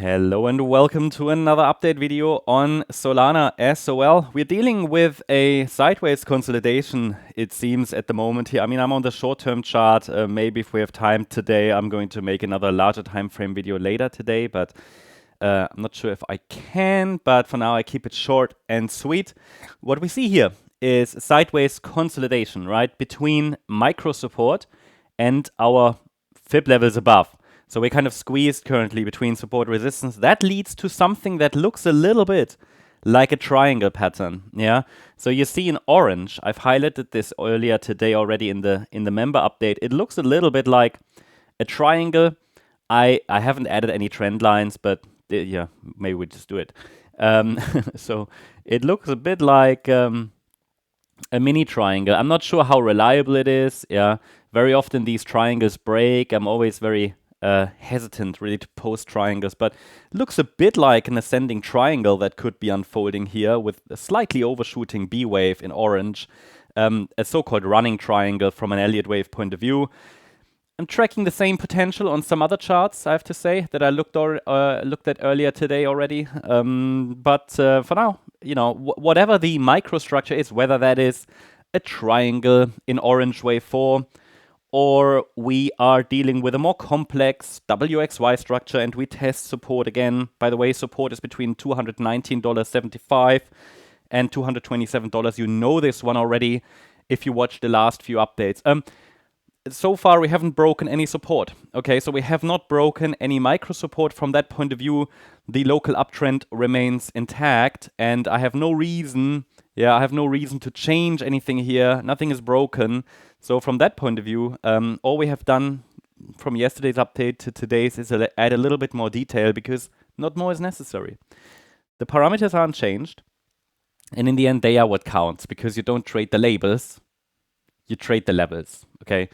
Hello and welcome to another update video on Solana as well. We're dealing with a sideways consolidation, it seems, at the moment here. I mean, I'm on the short-term chart. Maybe if we have time today, I'm going to make another larger time frame video later today, but I'm not sure if I can. But for now, I keep it short and sweet. What we see here is sideways consolidation, right, between micro support and our fib levels above. So we're kind of squeezed currently between support resistance. That leads to something that looks a little bit like a triangle pattern. Yeah. So you see in orange, I've highlighted this earlier today already in the member update. It looks a little bit like a triangle. I haven't added any trend lines, but yeah, maybe we just do it. So it looks a bit like a mini triangle. I'm not sure how reliable it is. Yeah. Very often these triangles break. I'm always very hesitant really to post triangles, but looks a bit like an ascending triangle that could be unfolding here with a slightly overshooting B wave in orange, a so-called running triangle from an Elliott wave point of view. I'm tracking the same potential on some other charts, I have to say, that I looked at earlier today already. But for now, you know, whatever the microstructure is, whether that is a triangle in orange wave 4, or we are dealing with a more complex WXY structure and we test support again. By the way, support is between $219.75 and $227. You know this one already if you watch the last few updates. So far, we haven't broken any support. Okay, so we have not broken any micro support. From that point of view, the local uptrend remains intact, and I have no reason, to change anything here. Nothing is broken. So from that point of view, all we have done from yesterday's update to today's is add a little bit more detail because not more is necessary. The parameters aren't changed, and in the end, they are what counts because you don't trade the labels. You trade the levels, okay?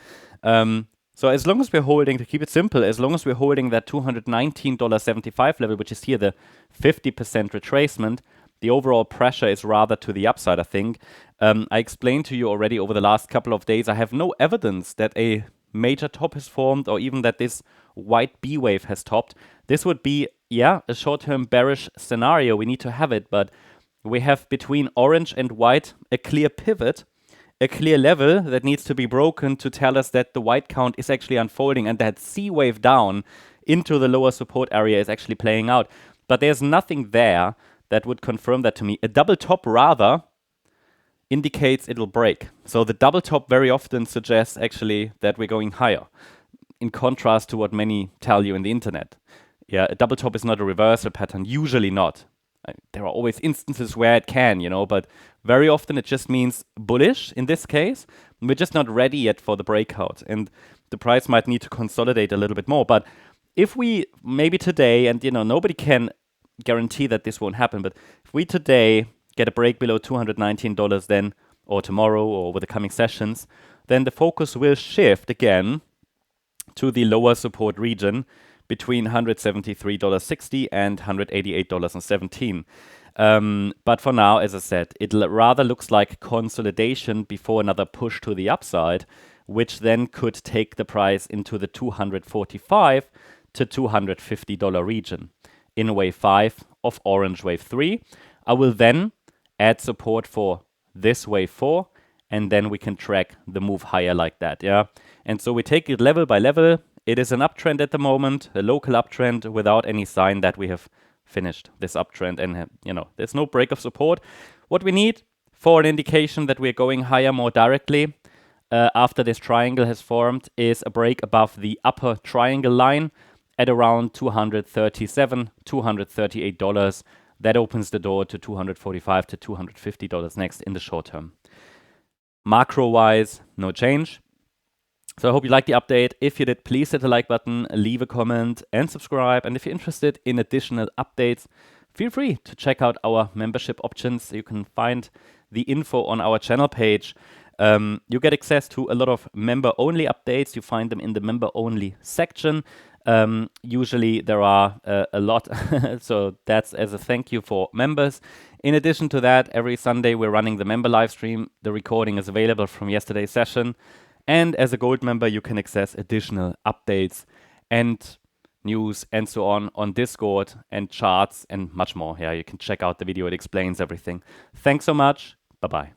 So as long as we're holding, to keep it simple, as long as we're holding that $219.75 level, which is here the 50% retracement, the overall pressure is rather to the upside, I think. I explained to you already over the last couple of days, I have no evidence that a major top has formed or even that this white B wave has topped. This would be, yeah, a short-term bearish scenario. We need to have it, but we have between orange and white a clear pivot, a clear level that needs to be broken to tell us that the white count is actually unfolding and that C wave down into the lower support area is actually playing out. But there's nothing there that would confirm that to me. A double top rather indicates it'll break. So the double top very often suggests actually that we're going higher, in contrast to what many tell you in the internet. Yeah, a double top is not a reversal pattern, usually not. There are always instances where it can, you know, but very often it just means bullish in this case. We're just not ready yet for the breakout, and the price might need to consolidate a little bit more. But if we maybe today, and you know, nobody can guarantee that this won't happen, but if we today get a break below $219 then, or tomorrow, or over the coming sessions, then the focus will shift again to the lower support region between $173.60 and $188.17. But for now, as I said, it rather looks like consolidation before another push to the upside, which then could take the price into the $245 to $250 region in wave 5 of orange wave 3. I will then add support for this wave 4, and then we can track the move higher like that, yeah? And so we take it level by level. It is an uptrend at the moment, a local uptrend without any sign that we have finished this uptrend and, you know, there's no break of support. What we need for an indication that we're going higher more directly after this triangle has formed is a break above the upper triangle line at around $237, $238. That opens the door to $245 to $250 next in the short term. Macro-wise, no change. So I hope you liked the update. If you did, please hit the like button, leave a comment and subscribe. And if you're interested in additional updates, feel free to check out our membership options. You can find the info on our channel page. You get access to a lot of member-only updates. You find them in the member-only section. Usually there are a lot, so that's as a thank you for members. In addition to that, every Sunday we're running the member live stream. The recording is available from yesterday's session. And as a gold member, you can access additional updates. And news, and so on Discord, and charts and much more. Yeah, you can check out the video. It explains everything. Thanks so much. Bye-bye.